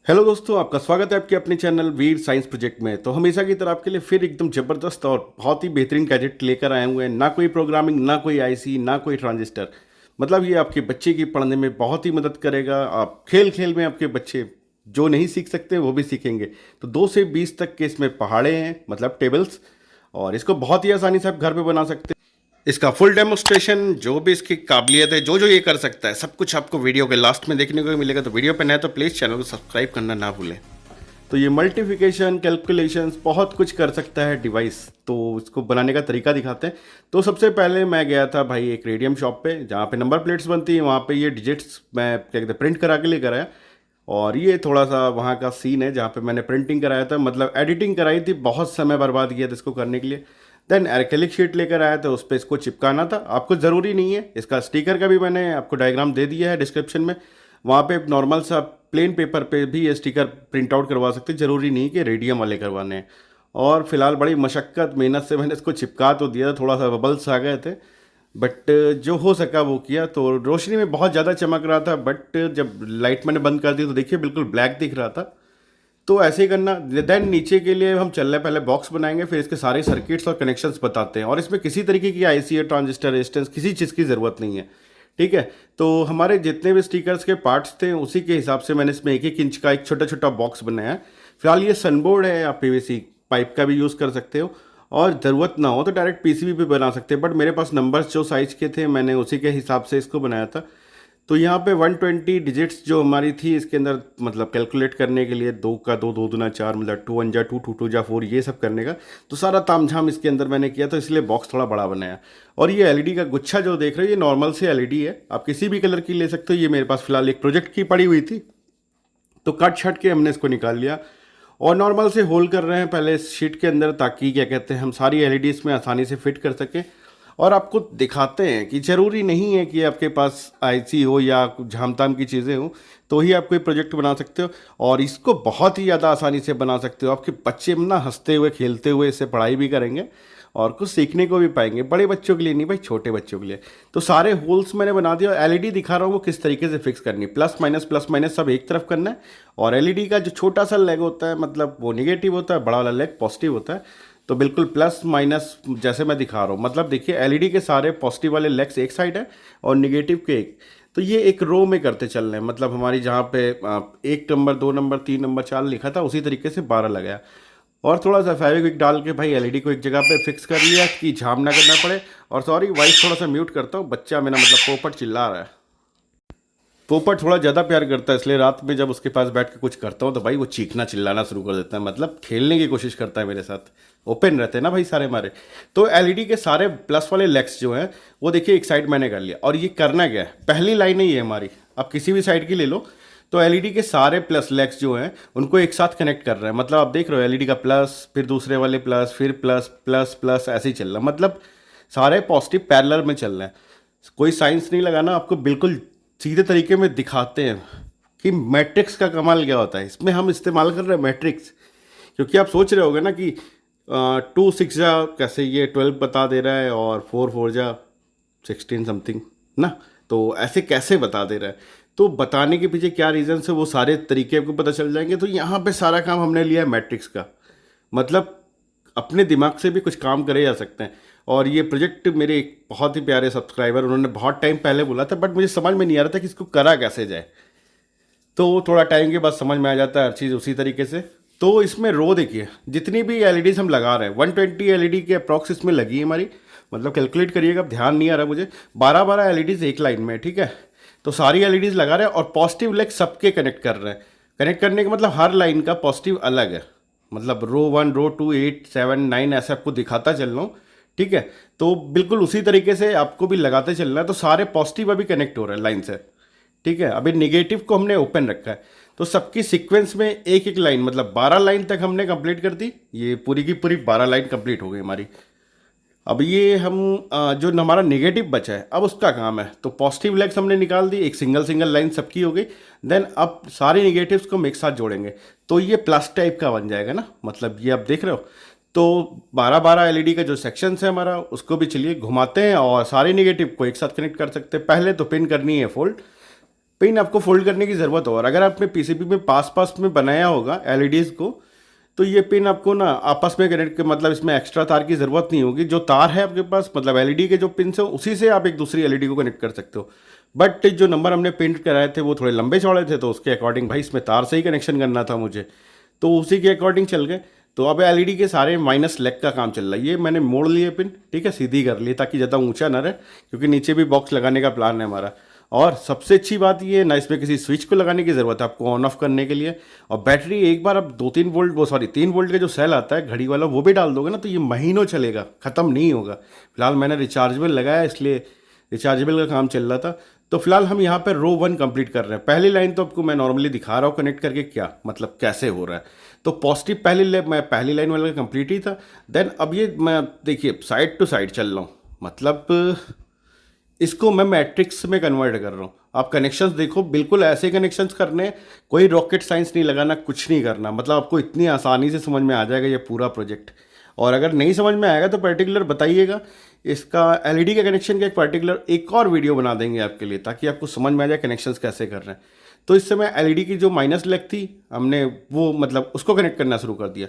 Hello दोस्तों, आपका स्वागत है आपके अपने चैनल वीर साइंस प्रोजेक्ट में। तो हमेशा की तरह आपके लिए फिर एकदम ज़बरदस्त और बहुत ही बेहतरीन गैजेट लेकर आए हुए हैं। ना कोई प्रोग्रामिंग, ना कोई आईसी, ना कोई ट्रांजिस्टर। मतलब ये आपके बच्चे की पढ़ने में बहुत ही मदद करेगा। आप खेल खेल में आपके बच्चे जो नहीं सीख सकते वो भी सीखेंगे। तो 2 से 20 तक के इसमें पहाड़े हैं, मतलब टेबल्स। और इसको बहुत ही आसानी से आप घर पे बना सकते हैं। इसका फुल डेमोस्ट्रेशन, जो भी इसकी काबिलियत है, जो जो ये कर सकता है, सब कुछ आपको वीडियो के लास्ट में देखने को मिलेगा। तो वीडियो पे नए तो प्लीज़ चैनल को सब्सक्राइब करना ना भूलें। तो ये मल्टीप्लिकेशन, कैलकुलेशंस, बहुत कुछ कर सकता है डिवाइस। तो इसको बनाने का तरीका दिखाते हैं। तो सबसे पहले मैं गया था भाई एक रेडियम शॉप पे, जहाँ पे नंबर प्लेट्स बनती हैं। वहाँ पे ये डिजिट्स मैं क्या कहते हैं प्रिंट करा के लेकर आया। और ये थोड़ा सा वहाँ का सीन है जहाँ पे मैंने प्रिंटिंग कराया था, मतलब एडिटिंग कराई थी। बहुत समय बर्बाद किया था इसको करने के लिए। देन एक्रेलिक शीट लेकर आया था, उस पर इसको चिपकाना था। आपको ज़रूरी नहीं है, इसका स्टिकर का भी मैंने आपको डायग्राम दे दिया है डिस्क्रिप्शन में। वहाँ पे नॉर्मल सा प्लेन पेपर पे भी ये स्टिकर प्रिंट आउट करवा सकते हैं, ज़रूरी नहीं कि रेडियम वाले करवाने हैं। और फिलहाल बड़ी मशक्क़त मेहनत से मैंने इसको चिपका तो दिया था, थोड़ा सा बबल्स आ गए थे, बट जो हो सका वो किया। तो रोशनी में बहुत ज़्यादा चमक रहा था, बट जब लाइट मैंने बंद कर दी तो देखिए बिल्कुल ब्लैक दिख रहा था। तो ऐसे ही करना। देन नीचे के लिए हम चल रहे, पहले बॉक्स बनाएंगे, फिर इसके सारे सर्किट्स और कनेक्शंस बताते हैं। और इसमें किसी तरीके की आईसी या ट्रांजिस्टर रेजिस्टेंस किसी चीज़ की ज़रूरत नहीं है, ठीक है। तो हमारे जितने भी स्टिकर्स के पार्ट्स थे उसी के हिसाब से मैंने इसमें 1-1 इंच का एक छोटा छोटा बॉक्स बनाया है। फिलहाल ये सनबोर्ड है, आप पीवीसी पाइप का भी यूज़ कर सकते हो। और ज़रूरत ना हो तो डायरेक्ट पीसीबी पे बना सकते हैं, बट मेरे पास नंबर्स जो साइज़ के थे मैंने उसी के हिसाब से इसको बनाया था। तो यहाँ पे 120 डिजिट्स जो हमारी थी इसके अंदर, मतलब कैलकुलेट करने के लिए 2 का 2, 2 दूना 4, मतलब 2 1 जा 2, 2 2 जा 4, ये सब करने का। तो सारा तामझाम इसके अंदर मैंने किया, तो इसलिए बॉक्स थोड़ा बड़ा बनाया। और ये एलईडी का गुच्छा जो देख रहे हो, ये नॉर्मल से एलईडी है, आप किसी भी कलर की ले सकते हो। ये मेरे पास फिलहाल एक प्रोजेक्ट की पड़ी हुई थी, तो कट छट के हमने इसको निकाल लिया। और नॉर्मल से होल कर रहे हैं पहले इस शीट के अंदर, ताकि क्या कहते हैं हम सारी एलईडी इसमें आसानी से फिट कर सकें। और आपको दिखाते हैं कि ज़रूरी नहीं है कि आपके पास आईसी हो या कुछ झामताम की चीज़ें हो तो ही आप कोई प्रोजेक्ट बना सकते हो। और इसको बहुत ही ज़्यादा आसानी से बना सकते हो। आपके बच्चे ना हंसते हुए खेलते हुए इससे पढ़ाई भी करेंगे और कुछ सीखने को भी पाएंगे। बड़े बच्चों के लिए नहीं भाई, छोटे बच्चों के लिए। तो सारे होल्स मैंने बना दिया और एलईडी दिखा रहा हूँ वो किस तरीके से फिक्स करनी। प्लस माइनस सब एक तरफ करना है। और एलईडी का जो छोटा सा लेग होता है, मतलब वो निगेटिव होता है, बड़ा वाला लेग पॉजिटिव होता है। तो बिल्कुल प्लस माइनस जैसे मैं दिखा रहा हूँ, मतलब देखिए एलईडी के सारे पॉजिटिव वाले लेग्स एक साइड है और निगेटिव के एक। तो ये एक रो में करते चल रहे हैं, मतलब हमारी जहाँ पे 1 नंबर, 2 नंबर, 3 नंबर, 4 लिखा था उसी तरीके से 12 लगाया। और थोड़ा सा फेविक्विक डाल के भाई एलईडी को एक जगह पे फिक्स कर लिया कि जाम ना करना पड़े। और सॉरी वॉइस थोड़ा सा म्यूट करता हूँ, बच्चा मेरा मतलब पोपट चिल्ला रहा है। पोपट थोड़ा ज़्यादा प्यार करता है, इसलिए रात में जब उसके पास बैठ के कुछ करता हूँ तो भाई वो चीखना चिल्लाना शुरू कर देता है, मतलब खेलने की कोशिश करता है मेरे साथ। ओपन रहते हैं ना भाई सारे हमारे। तो एलईडी के सारे प्लस वाले लेग्स जो हैं वो देखिए एक साइड मैंने कर लिया। और ये करना क्या है, पहली लाइन ही है हमारी, आप किसी भी साइड की ले लो। तो एलईडी के सारे प्लस लेग्स जो हैं उनको एक साथ कनेक्ट कर रहे हैं। मतलब आप देख रहे हो एलईडी का प्लस, फिर दूसरे वाले प्लस, फिर प्लस प्लस प्लस, ऐसे ही चल रहा है। मतलब सारे पॉजिटिव पैरेलल में चल रहे हैं। कोई साइंस नहीं लगाना, आपको बिल्कुल सीधे तरीके में दिखाते हैं कि मैट्रिक्स का कमाल क्या होता है। इसमें हम इस्तेमाल कर रहे हैं मैट्रिक्स, क्योंकि आप सोच रहे होगे ना कि 2 6 जा कैसे ये 12 बता दे रहा है और 4 4 जा 16 समथिंग ना। तो ऐसे कैसे बता दे रहा है, तो बताने के पीछे क्या रीज़न है वो सारे तरीके आपको पता चल जाएंगे। तो यहाँ पे सारा काम हमने लिया है मैट्रिक्स का, मतलब अपने दिमाग से भी कुछ काम करे जा सकते हैं। और ये प्रोजेक्ट मेरे एक बहुत ही प्यारे सब्सक्राइबर, उन्होंने बहुत टाइम पहले बोला था, बट मुझे समझ में नहीं आ रहा था कि इसको करा कैसे जाए। तो थोड़ा टाइम के बाद समझ में आ जाता है हर चीज़ उसी तरीके से। तो इसमें रो देखिए, जितनी भी एलईडीज हम लगा रहे हैं 120 एलईडी के अप्रॉक्स इसमें लगी है हमारी। मतलब कैलकुलेट करिएगा, अब ध्यान नहीं आ रहा मुझे। 12 एलईडीज एक लाइन में, ठीक है। तो सारी एलईडीज लगा रहे हैं और पॉजिटिव लेग सबके कनेक्ट कर रहे हैं। कनेक्ट करने का मतलब हर लाइन का पॉजिटिव अलग है, मतलब रो 1, रो 2, 8, 7, 9 ऐसे आपको दिखाता चल रहा हूँ, ठीक है। तो बिल्कुल उसी तरीके से आपको भी लगाते चलना है। तो सारे पॉजिटिव अभी कनेक्ट हो रहे हैं लाइन से, ठीक है। अभी निगेटिव को हमने ओपन रखा है। तो सबकी सीक्वेंस में एक एक लाइन, मतलब 12 लाइन तक हमने कंप्लीट कर दी। ये पूरी की पूरी 12 लाइन कंप्लीट हो गई हमारी। अब ये हम जो हमारा नेगेटिव बचा है अब उसका काम है। तो पॉजिटिव लेग्स हमने निकाल दी, एक सिंगल सिंगल लाइन सबकी हो गई। देन अब सारे नेगेटिव्स को हम एक साथ जोड़ेंगे तो ये प्लस टाइप का बन जाएगा ना, मतलब ये आप देख रहे हो। तो 12 एलईडी का जो सेक्शन है हमारा उसको भी चलिए घुमाते हैं और सारे नेगेटिव को एक साथ कनेक्ट कर सकते हैं। पहले तो पिन करनी है फोल्ड। पिन आपको फोल्ड करने की ज़रूरत हो, और अगर आपने पीसीबी में पास पास में बनाया होगा एलईडीज़ को, तो ये पिन आपको ना आपस में कनेक्ट, मतलब इसमें एक्स्ट्रा तार की ज़रूरत नहीं होगी। जो तार है आपके पास, मतलब एलईडी के जो पिन है, उसी से आप एक दूसरी एलईडी को कनेक्ट कर सकते हो। बट जो नंबर हमने प्रिंट कराए थे वो थोड़े लंबे चौड़े थे, तो उसके अकॉर्डिंग भाई इसमें तार से ही कनेक्शन करना था मुझे, तो उसी के अकॉर्डिंग चल गए। तो अब एलईडी के सारे माइनस लेग का काम चल रहा है। ये मैंने मोड़ लिए पिन, ठीक है, सीधी कर ली ताकि ज़्यादा ऊंचा ना रहे, क्योंकि नीचे भी बॉक्स लगाने का प्लान है हमारा। और सबसे अच्छी बात ये ना, इसमें किसी स्विच को लगाने की ज़रूरत है आपको ऑन ऑफ करने के लिए। और बैटरी एक बार आप 2-3 वोल्ट, वो सॉरी 3 वोल्ट का जो सेल आता है घड़ी वाला, वो भी डाल दोगे ना तो ये महीनों चलेगा, ख़त्म नहीं होगा। फिलहाल मैंने रिचार्जेबल लगाया, इसलिए रिचार्जेबल का काम चल रहा था। तो फिलहाल हम यहाँ पर रो 1 कंप्लीट कर रहे हैं। पहली लाइन तो आपको मैं नॉर्मली दिखा रहा हूँ कनेक्ट करके, क्या मतलब कैसे हो रहा है। तो पॉजिटिव पहली लाइन वाला कंप्लीट ही था। देन अब ये मैं देखिए साइड टू साइड चल रहा हूँ, मतलब इसको मैं मैट्रिक्स में कन्वर्ट कर रहा हूँ। आप कनेक्शंस देखो, बिल्कुल ऐसे कनेक्शंस करने हैं, कोई रॉकेट साइंस नहीं लगाना, कुछ नहीं करना, मतलब आपको इतनी आसानी से समझ में आ जाएगा ये पूरा प्रोजेक्ट। और अगर नहीं समझ में आएगा तो पर्टिकुलर बताइएगा। इसका एलईडी के कनेक्शन का एक पर्टिकुलर एक और वीडियो बना देंगे आपके लिए, ताकि आपको समझ में आ जाए कनेक्शंस कैसे कर रहे हैं। तो इस समय एलईडी की जो माइनस लेग थी, हमने वो मतलब उसको कनेक्ट करना शुरू कर दिया।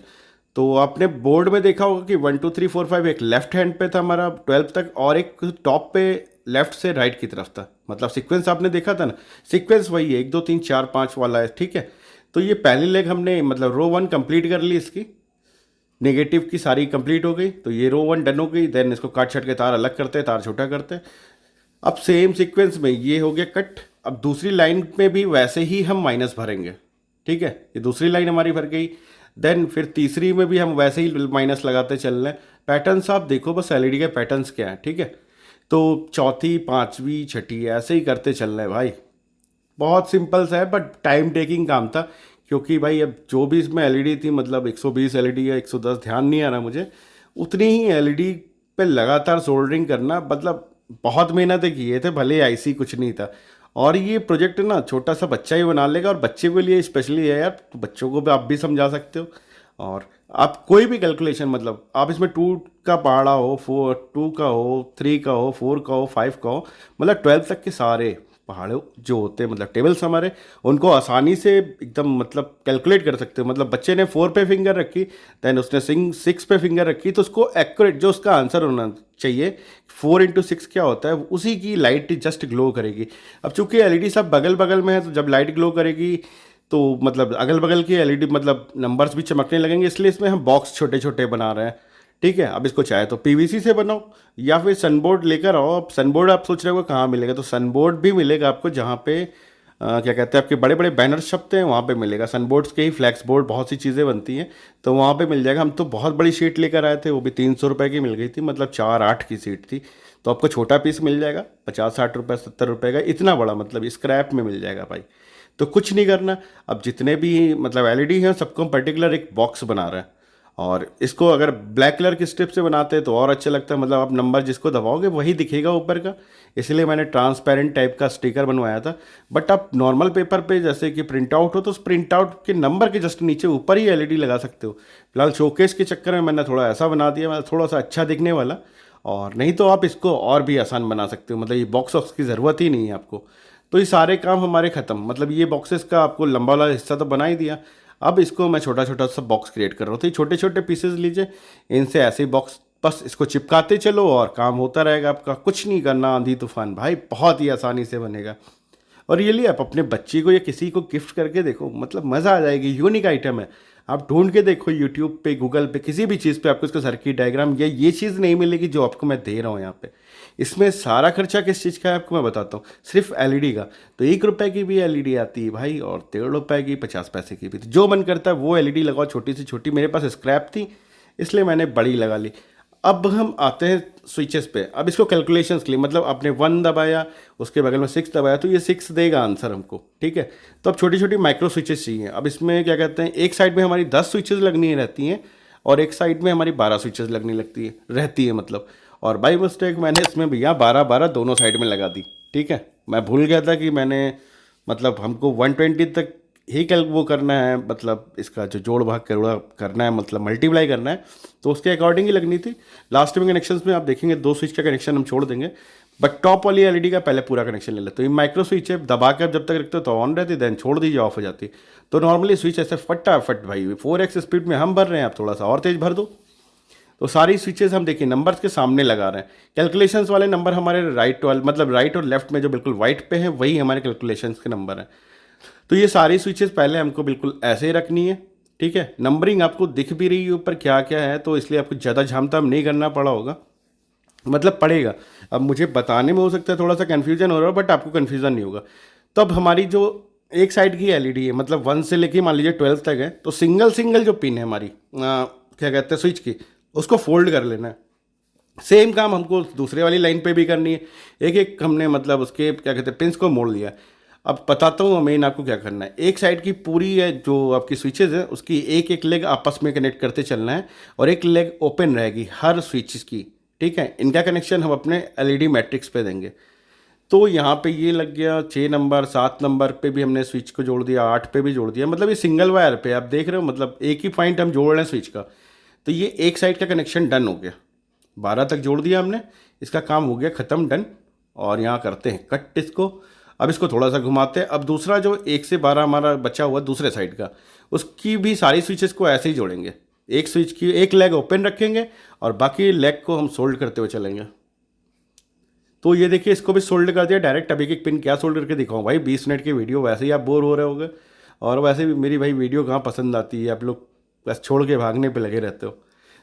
तो आपने बोर्ड में देखा होगा कि 1 2 3 4 5 एक लेफ्ट हैंड पे था हमारा 12 तक, और एक टॉप पे लेफ्ट से राइट की तरफ था। मतलब सीक्वेंस आपने देखा था ना, सीक्वेंस वही है, 1 2 3 4 5 वाला है, ठीक है। तो ये पहली लेग हमने मतलब रो 1 कंप्लीट कर ली, इसकी नेगेटिव की सारी कंप्लीट हो गई। तो ये रो 1 डन हो गई। देन इसको काट छट के तार अलग करते हैं, तार छोटा करते हैं। अब सेम सीक्वेंस में ये हो गया कट। अब दूसरी लाइन में भी वैसे ही हम माइनस भरेंगे, ठीक है। ये दूसरी लाइन हमारी भर गई। देन फिर तीसरी में भी हम वैसे ही माइनस लगाते चल रहे हैं। पैटर्न्स आप देखो बस, एलईडी के पैटर्न्स क्या हैं, ठीक है। तो चौथी, पांचवी, छठी ऐसे ही करते चल रहे हैं भाई। बहुत सिंपल सा है, बट टाइम टेकिंग काम था, क्योंकि भाई अब जो भी इसमें एलईडी थी, मतलब 120 एलईडी या 110, ध्यान नहीं आ रहा मुझे, उतनी ही एलईडी पे लगातार सोल्डरिंग करना, मतलब बहुत मेहनत किए थे, भले आईसी कुछ नहीं था। और ये प्रोजेक्ट ना छोटा सा बच्चा ही बना लेगा, और बच्चे के लिए स्पेशली है यार, तो बच्चों को भी आप भी समझा सकते हो। और आप कोई भी कैलकुलेशन, मतलब आप इसमें 2 का पहाड़ा हो, 2 का हो, 3 का हो, 4 का हो, 5 का हो, मतलब 12 तक के सारे पहाड़े जो होते हैं, मतलब टेबल्स हमारे, उनको आसानी से एकदम मतलब कैलकुलेट कर सकते हो। मतलब बच्चे ने 4 पे फिंगर रखी, देन उसने 6 पे फिंगर रखी, तो उसको एक्यूरेट जो उसका आंसर होना चाहिए, 4 × 6 क्या होता है, उसी की लाइट जस्ट ग्लो करेगी। अब चूंकि एलईडी सब बगल बगल में है, तो जब लाइट ग्लो करेगी तो मतलब अगल बगल की एलईडी मतलब नंबर्स भी चमकने लगेंगे, इसलिए इसमें हम बॉक्स छोटे छोटे बना रहे हैं, ठीक है। अब इसको चाहे तो पीवीसी से बनाओ, या फिर सनबोर्ड लेकर आओ। अब सनबोर्ड आप सोच रहे हो कहाँ मिलेगा, तो सनबोर्ड भी मिलेगा आपको, जहाँ पे क्या कहते हैं आपके बड़े बड़े बैनर्स छपते हैं, वहाँ पे मिलेगा। सनबोर्ड्स के ही फ्लैक्स बोर्ड, बहुत सी चीज़ें बनती हैं, तो वहाँ पे मिल जाएगा। हम तो बहुत बड़ी शीट लेकर आए थे, वो भी 300 रुपये की मिल गई थी, मतलब 4/8 की शीट थी। तो आपको छोटा पीस मिल जाएगा 50-60 रुपये 70 रुपये का, इतना बड़ा मतलब स्क्रैप में मिल जाएगा भाई। तो कुछ नहीं करना, अब जितने भी मतलब एलईडी हैं सबको हम पर्टिकुलर एक बॉक्स बना रहे हैं। और इसको अगर ब्लैक कलर की स्ट्रिप से बनाते हैं तो और अच्छा लगता है, मतलब आप नंबर जिसको दबाओगे वही दिखेगा ऊपर का, इसलिए मैंने ट्रांसपेरेंट टाइप का स्टिकर बनवाया था। बट आप नॉर्मल पेपर पे जैसे कि प्रिंट आउट हो, तो उस प्रिंट आउट के नंबर के जस्ट नीचे ऊपर ही एलईडी लगा सकते हो। फिलहाल शोकेस के चक्कर में मैंने थोड़ा ऐसा बना दिया, मतलब थोड़ा सा अच्छा दिखने वाला। और नहीं तो आप इसको और भी आसान बना सकते हो, मतलब ये बॉक्स वॉक्स की ज़रूरत ही नहीं है आपको। तो ये सारे काम हमारे ख़त्म, मतलब ये बॉक्सेस का आपको लंबा वाला हिस्सा तो बना ही दिया। अब इसको मैं छोटा छोटा सा बॉक्स क्रिएट कर रहा हूँ। तो ये छोटे छोटे पीसेस लीजिए, इनसे ऐसे ही बॉक्स बस इसको चिपकाते चलो और काम होता रहेगा आपका। कुछ नहीं करना, आंधी तूफान भाई, बहुत ही आसानी से बनेगा। और ये लिए आप अपने बच्चे को या किसी को गिफ्ट करके देखो, मतलब मज़ा आ जाएगी। यूनिक आइटम है, आप ढूंढ के देखो यूट्यूब पे, गूगल पे, किसी भी चीज़ पे आपको इसका सर्किट डायग्राम या ये चीज़ नहीं मिलेगी जो आपको मैं दे रहा हूँ यहाँ पे। इसमें सारा खर्चा किस चीज़ का है आपको मैं बताता हूँ, सिर्फ एलईडी का। तो 1 रुपये की भी एलईडी आती है भाई, और 1.5 रुपये की, 50 पैसे की भी। तो जो मन करता है वो एलईडी लगाओ, छोटी से छोटी। मेरे पास स्क्रैप थी इसलिए मैंने बड़ी लगा ली। अब हम आते हैं स्विचेस पे। अब इसको कैलकुलेशंस के लिए, मतलब आपने 1 दबाया, उसके बगल में 6 दबाया, तो ये 6 देगा आंसर हमको, ठीक है। तो अब छोटी छोटी माइक्रो स्विचेस चाहिए। अब इसमें क्या कहते हैं, एक साइड में हमारी 10 स्विचेस लगनी रहती हैं, और एक साइड में हमारी 12 स्विचेस लगनी रहती है मतलब। और बाई मिस्टेक मैंने इसमें भैया 12-12 दोनों साइड में लगा दी, ठीक है। मैं भूल गया था कि मैंने मतलब हमको 120 तक ही वो करना है, मतलब इसका जो जोड़ भाग करना है, मतलब मल्टीप्लाई करना है, तो उसके अकॉर्डिंग ही लगनी थी। लास्ट में कनेक्शंस में आप देखेंगे 2 स्विच का कनेक्शन हम छोड़ देंगे। बट टॉप वाली एलईडी का पहले पूरा कनेक्शन ले लेते। तो ये माइक्रो स्विच है, दबा कर जब तक रखते हो तो ऑन रहती, देन छोड़ दीजिए ऑफ हो जाती। तो नॉर्मली स्विच ऐसे फटाफट भाई 4x स्पीड में हम भर रहे हैं, आप थोड़ा सा और तेज भर दो। तो सारी स्विचेस हम देखिए नंबर्स के सामने लगा रहे हैं। कैलकुलेशंस वाले नंबर हमारे राइट वाले मतलब राइट और लेफ्ट में जो बिल्कुल वाइट पे है वही हमारे कैलकुलेशंस के नंबर हैं। तो ये सारी स्विचेस पहले हमको बिल्कुल ऐसे ही रखनी है, ठीक है। नंबरिंग आपको दिख भी रही है ऊपर क्या क्या है, तो इसलिए आपको ज़्यादा झामताम नहीं करना पड़ा होगा, मतलब पड़ेगा। अब मुझे बताने में हो सकता है थोड़ा सा कन्फ्यूजन हो रहा है, बट आपको कन्फ्यूजन नहीं होगा। तो अब हमारी जो एक साइड की एलईडी है, मतलब 1 से लेके मान लीजिए 12 तक है, तो सिंगल सिंगल जो पिन है हमारी क्या कहते हैं स्विच की, उसको फोल्ड कर लेना है। सेम काम हमको दूसरे वाली लाइन पे भी करनी है। एक एक हमने मतलब उसके क्या कहते हैं पिंस को मोड़ लिया। अब बताता हूँ मेन आपको क्या करना है। एक साइड की पूरी है जो आपकी स्विचेज है उसकी एक एक लेग आपस में कनेक्ट करते चलना है, और एक लेग ओपन रहेगी हर स्विचेस की, ठीक है। इनका कनेक्शन हम अपने एलईडी मैट्रिक्स पे देंगे। तो यहाँ पे ये लग गया 6 नंबर, 7 नंबर पे भी हमने स्विच को जोड़ दिया, 8 पे भी जोड़ दिया, मतलब ये सिंगल वायर पे आप देख रहे हो, मतलब एक ही पॉइंट हम जोड़ रहे हैं स्विच का। तो ये एक साइड का कनेक्शन डन हो गया, 12 तक जोड़ दिया हमने, इसका काम हो गया ख़त्म, डन। और यहाँ करते हैं कट इसको। अब इसको थोड़ा सा घुमाते हैं। अब दूसरा जो 1 से 12 हमारा बचा हुआ दूसरे साइड का, उसकी भी सारी स्विचेस को ऐसे ही जोड़ेंगे। एक स्विच की एक लेग ओपन रखेंगे और बाकी लेग को हम सोल्ड करते हुए चलेंगे। तो ये देखिए इसको भी सोल्ड कर दिया डायरेक्ट। अभी एक पिन क्या सोल्ड करके दिखाऊँ भाई, 20 मिनट की वीडियो, वैसे ही आप बोर हो रहे होगे, और वैसे भी मेरी भाई वीडियो कहाँ पसंद आती है, आप लोग बस छोड़ के भागने पे लगे रहते हो।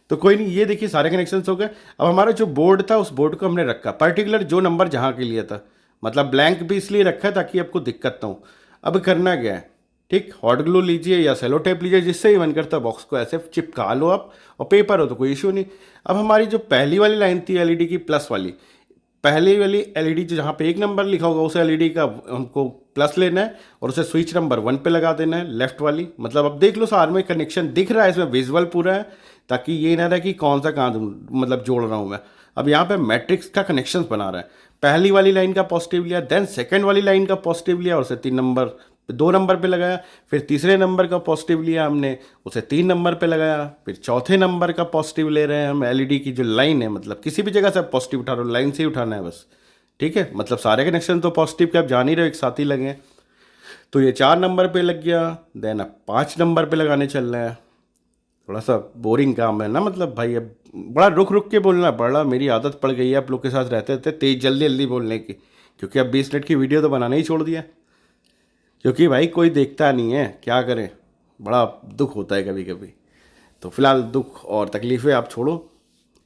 तो कोई नहीं, ये देखिए सारे कनेक्शंस हो गए। अब हमारा जो बोर्ड था उस बोर्ड को हमने रखा पर्टिकुलर जो नंबर जहाँ के लिए था, मतलब ब्लैंक भी इसलिए रखा है ताकि आपको दिक्कत ना हो। अब करना क्या है, ठीक, हॉट ग्लू लीजिए या सेलो टेप लीजिए, जिससे ही मन करता है बॉक्स को ऐसे चिपका लो आप, और पेपर हो तो कोई इशू नहीं। अब हमारी जो पहली वाली लाइन थी एलईडी की प्लस वाली, पहले वाली एलईडी जो जहाँ पे 1 नंबर लिखा होगा उस एलईडी का हमको प्लस लेना है और उसे स्विच नंबर 1 पे लगा देना है, लेफ्ट वाली। मतलब अब देख लो सार में कनेक्शन दिख रहा है, इसमें विजुअल पूरा है, ताकि ये ना रहे कि कौन सा कहाँ मतलब जोड़ रहा हूँ मैं। अब यहाँ पे मैट्रिक्स का कनेक्शन बना रहा है, पहली वाली लाइन का पॉजिटिव लिया, देन सेकेंड वाली लाइन का पॉजिटिव लिया और उसे 2 नंबर पे लगाया, फिर तीसरे नंबर का पॉजिटिव लिया हमने, उसे 3 नंबर पे लगाया, फिर चौथे नंबर का पॉजिटिव ले रहे हैं हम। एलईडी की जो लाइन है, मतलब किसी भी जगह से आप पॉजिटिव उठा रहे हो, लाइन से ही उठाना है बस, ठीक है। मतलब सारे कनेक्शन तो पॉजिटिव के आप जान ही रहे हो, एक साथ ही लगे हैं। तो ये 4 नंबर पे लग गया, देन अब 5 नंबर पे लगाने चल रहे हैं। थोड़ा सा बोरिंग काम है ना, मतलब भाई अब बड़ा रुक रुक के बोलना पड़ रहा, मेरी आदत पड़ गई है आप लोग के साथ रहते थे तेज जल्दी जल्दी बोलने की, क्योंकि अब 20 मिनट की वीडियो तो बनाना ही छोड़ दिया, क्योंकि भाई कोई देखता नहीं है, क्या करें, बड़ा दुख होता है कभी कभी। तो फिलहाल दुख और तकलीफ़ें आप छोड़ो,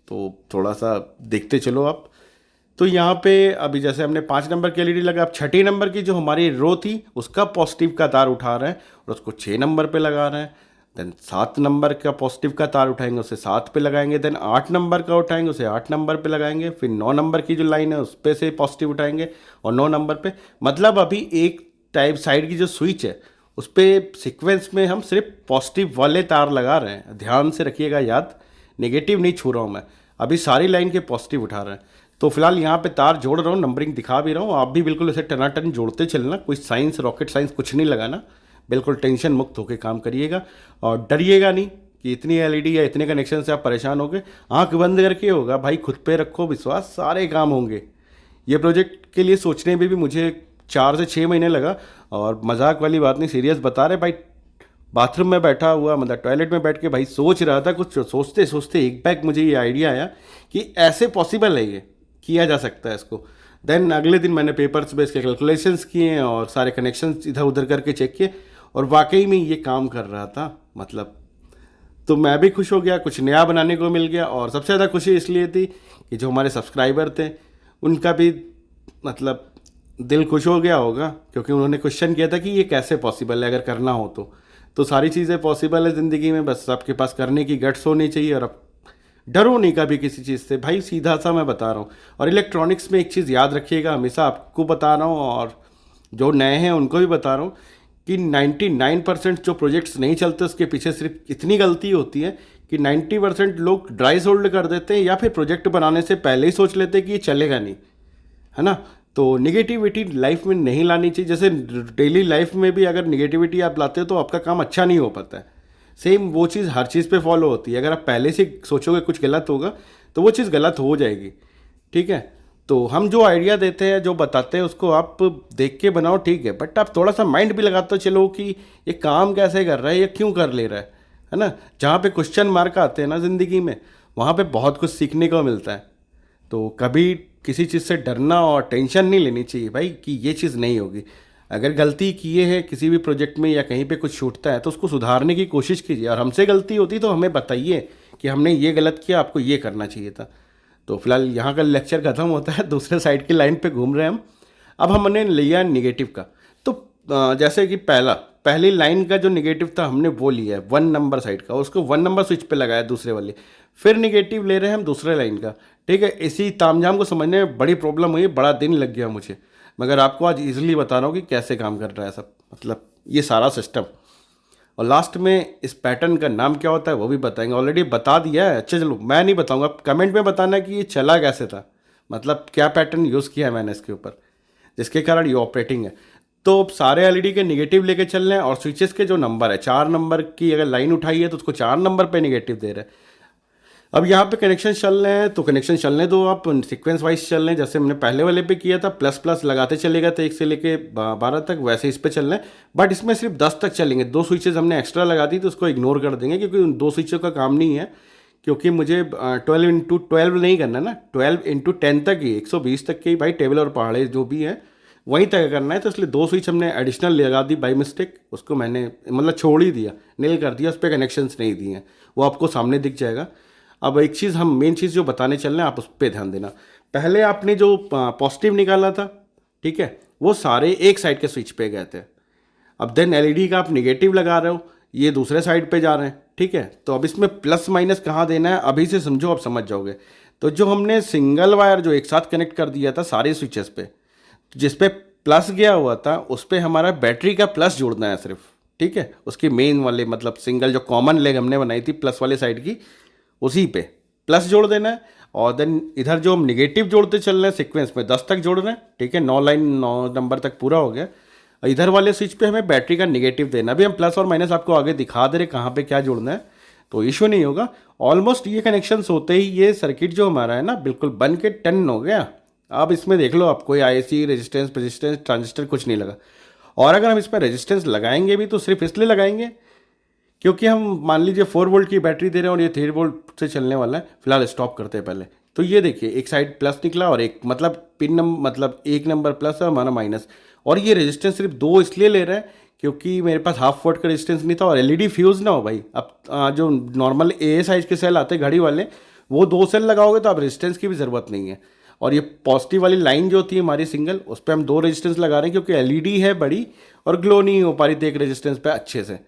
तो थोड़ा सा देखते चलो आप। तो यहाँ पे अभी जैसे हमने 5 नंबर की एलईडी लगा, अब 6 नंबर की जो हमारी रो थी उसका पॉजिटिव का तार उठा रहे हैं और उसको 6 नंबर पे लगा रहे हैं। देन 7 नंबर का पॉजिटिव का तार उठाएंगे, उसे 7 पे लगाएंगे। देन 8 नंबर का उठाएंगे, उसे 8 नंबर पे लगाएंगे। फिर 9 नंबर की जो लाइन है उस पे से पॉजिटिव उठाएंगे और 9 नंबर पे। मतलब अभी एक टाइप साइड की जो स्विच है उस पर सिक्वेंस में हम सिर्फ पॉजिटिव वाले तार लगा रहे हैं, ध्यान से रखिएगा याद, नेगेटिव नहीं छू रहा हूँ मैं, अभी सारी लाइन के पॉजिटिव उठा रहे हैं। तो फिलहाल यहाँ पे तार जोड़ रहा हूँ, नंबरिंग दिखा भी रहा हूँ, आप भी बिल्कुल इसे टनाटन जोड़ते चलना, कोई साइंस रॉकेट साइंस कुछ नहीं लगाना, बिल्कुल टेंशन मुक्त होकर काम करिएगा और डरिएगा नहीं कि इतनी एलईडी या इतने कनेक्शन से आप परेशान होगे। आंख बंद करके होगा भाई, खुद पे रखो विश्वास, सारे काम होंगे। ये प्रोजेक्ट के लिए सोचने में भी मुझे 4 से 6 महीने लगा, और मजाक वाली बात नहीं, सीरियस बता रहे भाई। बाथरूम में बैठा हुआ, मतलब टॉयलेट में बैठ के भाई सोच रहा था, कुछ सोचते सोचते एक बैग मुझे ये आइडिया आया कि ऐसे पॉसिबल है, ये किया जा सकता है इसको। देन अगले दिन मैंने पेपर्स पे इसके कैलकुलेशंस किए और सारे कनेक्शंस इधर उधर करके चेक किए, और वाकई में ये काम कर रहा था, मतलब। तो मैं भी खुश हो गया, कुछ नया बनाने को मिल गया, और सबसे ज़्यादा खुशी इसलिए थी कि जो हमारे सब्सक्राइबर थे उनका भी मतलब दिल खुश हो गया होगा, क्योंकि उन्होंने क्वेश्चन किया था कि ये कैसे पॉसिबल है अगर करना हो तो सारी चीज़ें पॉसिबल है ज़िंदगी में, बस आपके पास करने की गट्स होनी चाहिए, और अब डरो नहीं कभी किसी चीज़ से भाई, सीधा सा मैं बता रहा हूँ। और इलेक्ट्रॉनिक्स में एक चीज़ याद रखिएगा, हमेशा आपको बता रहा हूँ और जो नए हैं उनको भी बता रहा हूँ कि 99% जो प्रोजेक्ट्स नहीं चलते उसके पीछे सिर्फ इतनी गलती होती है कि 90% लोग ड्राई सोल्ड कर देते हैं, या फिर प्रोजेक्ट बनाने से पहले ही सोच लेते हैं कि ये चलेगा नहीं, है ना। तो निगेटिविटी लाइफ में नहीं लानी चाहिए। जैसे डेली लाइफ में भी अगर निगेटिविटी आप लाते हो तो आपका काम अच्छा नहीं हो पाता है, सेम वो चीज़ हर चीज़ पे फॉलो होती है। अगर आप पहले से सोचोगे कुछ गलत होगा तो वो चीज़ गलत हो जाएगी, ठीक है। तो हम जो आइडिया देते हैं, जो बताते हैं, उसको आप देख के बनाओ, ठीक है, बट आप थोड़ा सा माइंड भी लगाते हो चलो कि ये काम कैसे कर रहा है, ये क्यों कर ले रहा है ना। जहाँ पे क्वेश्चन मार्क आते हैं ना ज़िंदगी में, वहाँ पे बहुत कुछ सीखने को मिलता है। तो कभी किसी चीज़ से डरना और टेंशन नहीं लेनी चाहिए भाई कि ये चीज़ नहीं होगी। अगर गलती किए है किसी भी प्रोजेक्ट में या कहीं पे कुछ छूटता है तो उसको सुधारने की कोशिश कीजिए, और हमसे गलती होती तो हमें बताइए कि हमने ये गलत किया, आपको ये करना चाहिए था। तो फिलहाल यहाँ का लेक्चर ख़त्म होता है, दूसरे साइड की लाइन पे घूम रहे हैं हम। अब हमने लिया निगेटिव का। तो जैसे कि पहली लाइन का जो निगेटिव था हमने वो लिया है 1 नंबर साइड का, उसको 1 नंबर स्विच पे लगाया दूसरे वाले, फिर निगेटिव ले रहे हैं हम दूसरे लाइन का। ठीक है, इसी तामझाम को समझने में बड़ी प्रॉब्लम हुई, बड़ा दिन लग गया मुझे, मगर आपको आज इजीली बता रहा हूँ कि कैसे काम कर रहा है सब, मतलब ये सारा सिस्टम। और लास्ट में इस पैटर्न का नाम क्या होता है वो भी बताएंगे, ऑलरेडी बता दिया है। अच्छा चलो, मैं नहीं बताऊंगा, कमेंट में बताना कि ये चला कैसे था, मतलब क्या पैटर्न यूज़ किया है मैंने इसके ऊपर, जिसके कारण ये ऑपरेटिंग है। तो सारे एलईडी के निगेटिव लेके चल रहे हैं, और स्विचेस के जो नंबर है, 4 नंबर की अगर लाइन उठाई है तो उसको 4 नंबर पे निगेटिव दे रहे हैं। अब यहाँ पे कनेक्शन चल रहे हैं तो कनेक्शन चलने दो, आप सीक्वेंस वाइज चल रहे हैं, जैसे हमने पहले वाले पे किया था, प्लस प्लस लगाते चलेगा तो 1 से लेके 12 तक, वैसे इस पे चल रहे हैं। बट इसमें सिर्फ 10 तक चलेंगे, 2 स्विचेस हमने एक्स्ट्रा लगा दी तो उसको इग्नोर कर देंगे, क्योंकि उन 2 स्विचों का काम नहीं है। क्योंकि मुझे 12x12 नहीं करना ना, 12x10 तक ही, 120 तक के ही भाई टेबल और पहाड़े जो भी है वहीं तक करना है। तो इसलिए 2 स्विच हमने एडिशनल लगा दी बाई मिस्टेक, उसको मैंने मतलब छोड़ ही दिया, नील कर दिया, उस पर कनेक्शंस नहीं दिए हैं, वो आपको सामने दिख जाएगा। अब एक चीज़ हम मेन चीज़ जो बताने चल रहे हैं, आप उस पर ध्यान देना। पहले आपने जो पॉजिटिव निकाला था, ठीक है, वो सारे एक साइड के स्विच पे गए थे। अब देन एलईडी का आप निगेटिव लगा रहे हो, ये दूसरे साइड पे जा रहे हैं, ठीक है। तो अब इसमें प्लस माइनस कहाँ देना है अभी से समझो, आप समझ जाओगे। तो जो हमने सिंगल वायर जो एक साथ कनेक्ट कर दिया था सारे स्विचेस पे, जिस पे प्लस गया हुआ था उस पर हमारा बैटरी का प्लस जोड़ना है सिर्फ, ठीक है। उसकी मेन वाले मतलब सिंगल जो कॉमन लेग हमने बनाई थी प्लस वाले साइड की, उसी पे प्लस जोड़ देना है। और देन इधर जो हम निगेटिव जोड़ते चल रहे हैं सीक्वेंस में 10 तक जोड़ रहे हैं, ठीक है, 9 लाइन 9 नंबर तक पूरा हो गया। और इधर वाले स्विच पे हमें बैटरी का निगेटिव देना, अभी हम प्लस और माइनस आपको आगे दिखा दे रहे कहाँ पे क्या जोड़ना है, तो इशू नहीं होगा। ऑलमोस्ट ये कनेक्शंस होते ही ये सर्किट जो हमारा है ना बिल्कुल बन के टन हो गया। अब इसमें देख लो, आप कोई आईसी रेजिस्टेंस ट्रांजिस्टर कुछ नहीं लगा। और अगर हम इस पर रेजिस्टेंस लगाएंगे भी तो सिर्फ इसलिए लगाएंगे क्योंकि हम मान लीजिए 4 वोल्ट की बैटरी दे रहे हैं और ये 3 वोल्ट से चलने वाला है। फिलहाल स्टॉप करते हैं पहले। तो ये देखिए, एक साइड प्लस निकला और एक मतलब पिन नंबर, मतलब 1 नंबर प्लस है हमारा माइनस। और ये रेजिस्टेंस सिर्फ 2 इसलिए ले रहे हैं क्योंकि मेरे पास हाफ वोल्ट का रेजिस्टेंस नहीं था, और एलईडी फ्यूज़ ना हो भाई। अब जो नॉर्मल ए साइज के सेल आते हैं घड़ी वाले, वो 2 सेल लगाओगे तो अब रेजिस्टेंस की भी ज़रूरत नहीं है। और ये पॉजिटिव वाली लाइन जो होती है हमारी सिंगल, उस पर हम 2 रेजिस्टेंस लगा रहे हैं क्योंकि एलईडी है बड़ी और ग्लो नहीं हो पा रही थी एक रेजिस्टेंस पे अच्छे से।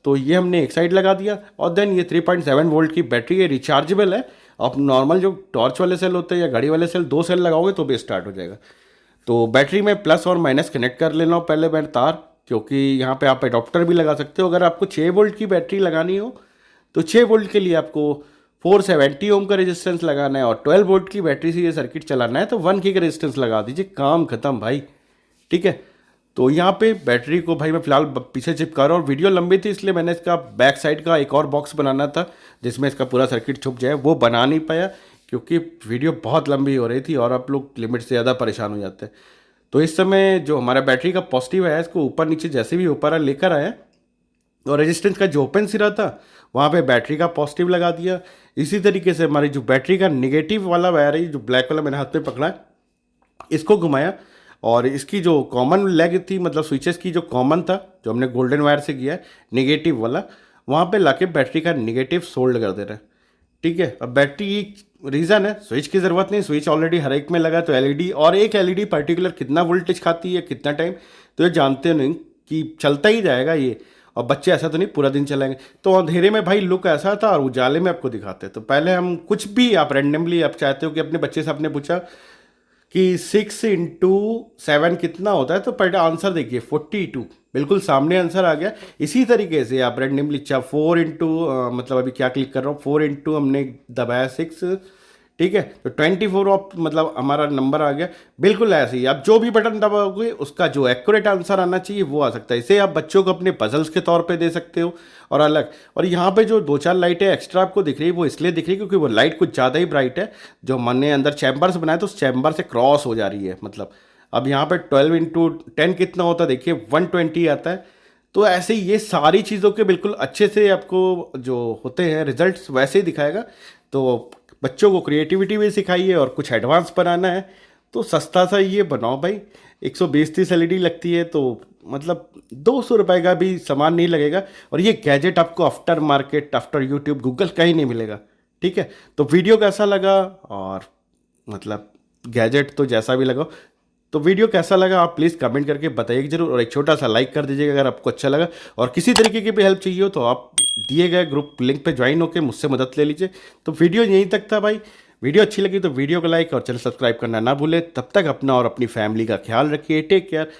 तो ये हमने एक साइड लगा दिया। और देन ये 3.7 वोल्ट की बैटरी है, रिचार्जेबल है। अब नॉर्मल जो टॉर्च वाले सेल होते हैं या घड़ी वाले सेल 2 सेल लगाओगे तो भी स्टार्ट हो जाएगा। तो बैटरी में प्लस और माइनस कनेक्ट कर लेना हो पहले मैं तार, क्योंकि यहाँ पे आप एडॉप्टर भी लगा सकते हो। अगर आपको 6 वोल्ट की बैटरी लगानी हो तो 6 वोल्ट के लिए आपको 470 ओम का रेजिस्टेंस लगाना है, और 12 वोल्ट की बैटरी से ये सर्किट चलाना है तो 1 की का रेजिस्टेंस लगा दीजिए, काम खत्म भाई, ठीक है। तो यहाँ पे बैटरी को भाई मैं फिलहाल पीछे चिपका रहा हूँ, और वीडियो लंबी थी इसलिए मैंने इसका बैक साइड का एक और बॉक्स बनाना था जिसमें इसका पूरा सर्किट छुप जाए, वो बना नहीं पाया क्योंकि वीडियो बहुत लंबी हो रही थी और आप लोग लिमिट से ज़्यादा परेशान हो जाते हैं। तो इस समय जो हमारा बैटरी का पॉजिटिव है इसको ऊपर नीचे जैसे भी ऊपर लेकर आया, और रेजिस्टेंस का जो ओपन सिरा था वहाँ पे बैटरी का पॉजिटिव लगा दिया। इसी तरीके से हमारी जो बैटरी का निगेटिव वाला वायर है, जो ब्लैक वाला मैंने हाथ में पकड़ा है, इसको घुमाया, और इसकी जो कॉमन लेग थी मतलब स्विचेस की जो कॉमन था जो हमने गोल्डन वायर से किया है नेगेटिव वाला, वहाँ पे लाके बैटरी का निगेटिव सोल्ड कर दे रहे हैं, ठीक है। अब बैटरी रीज़न है, स्विच की ज़रूरत नहीं, स्विच ऑलरेडी हर एक में लगा। तो एलईडी, और एक एलईडी पर्टिकुलर कितना वोल्टेज खाती है कितना टाइम तो ये जानते नहीं कि चलता ही जाएगा ये। और बच्चे ऐसा तो नहीं पूरा दिन चलाएंगे। तो अंधेरे में भाई लुक ऐसा था और उजाले में आपको दिखाते। तो पहले हम कुछ भी आप रैंडमली आप चाहते हो कि अपने बच्चे से आपने पूछा कि 6 इंटू 7 कितना होता है, तो पहले आंसर देखिए 42, बिल्कुल सामने आंसर आ गया। इसी तरीके से आप रैंडमली 4 इंटू मतलब अभी क्या क्लिक कर रहा हूँ 4 इंटू हमने दबाया 6, ठीक है। तो 24 ऑफ मतलब हमारा नंबर आ गया। बिल्कुल ऐसे ही आप जो भी बटन दबाओगे उसका जो एक्यूरेट आंसर आना चाहिए वो आ सकता है। इसे आप बच्चों को अपने पजल्स के तौर पे दे सकते हो और अलग। और यहाँ पे जो दो चार लाइटें एक्स्ट्रा आपको दिख रही है वो इसलिए दिख रही है क्योंकि वो लाइट कुछ ज़्यादा ही ब्राइट है। जो मैंने अंदर चैम्बर्स बनाए तो उस चैम्बर से क्रॉस हो जा रही है। मतलब अब यहाँ पे 12 × 10 कितना होता है देखिए, 120 आता है। तो ऐसे ही ये सारी चीज़ों के बिल्कुल अच्छे से आपको जो होते हैं रिजल्ट्स वैसे ही दिखाएगा। तो बच्चों को क्रिएटिविटी भी सिखाइए और कुछ एडवांस बनाना है तो सस्ता सा ये बनाओ भाई। 120-30 एलईडी लगती है तो मतलब 200 रुपये का भी सामान नहीं लगेगा। और ये गैजेट आपको after market, after YouTube, Google कहीं नहीं मिलेगा। ठीक है। तो वीडियो कैसा लगा, और मतलब गैजेट तो जैसा भी लगा, तो वीडियो कैसा लगा आप प्लीज़ कमेंट करके बताइए जरूर, और एक छोटा सा लाइक कर दीजिएगा अगर आपको अच्छा लगा। और किसी तरीके की भी हेल्प चाहिए हो तो आप दिए गए ग्रुप लिंक पे ज्वाइन होकर मुझसे मदद ले लीजिए। तो वीडियो यहीं तक था भाई। वीडियो अच्छी लगी तो वीडियो को लाइक और चैनल सब्सक्राइब करना ना भूले। तब तक अपना और अपनी फैमिली का ख्याल रखिए। Take care.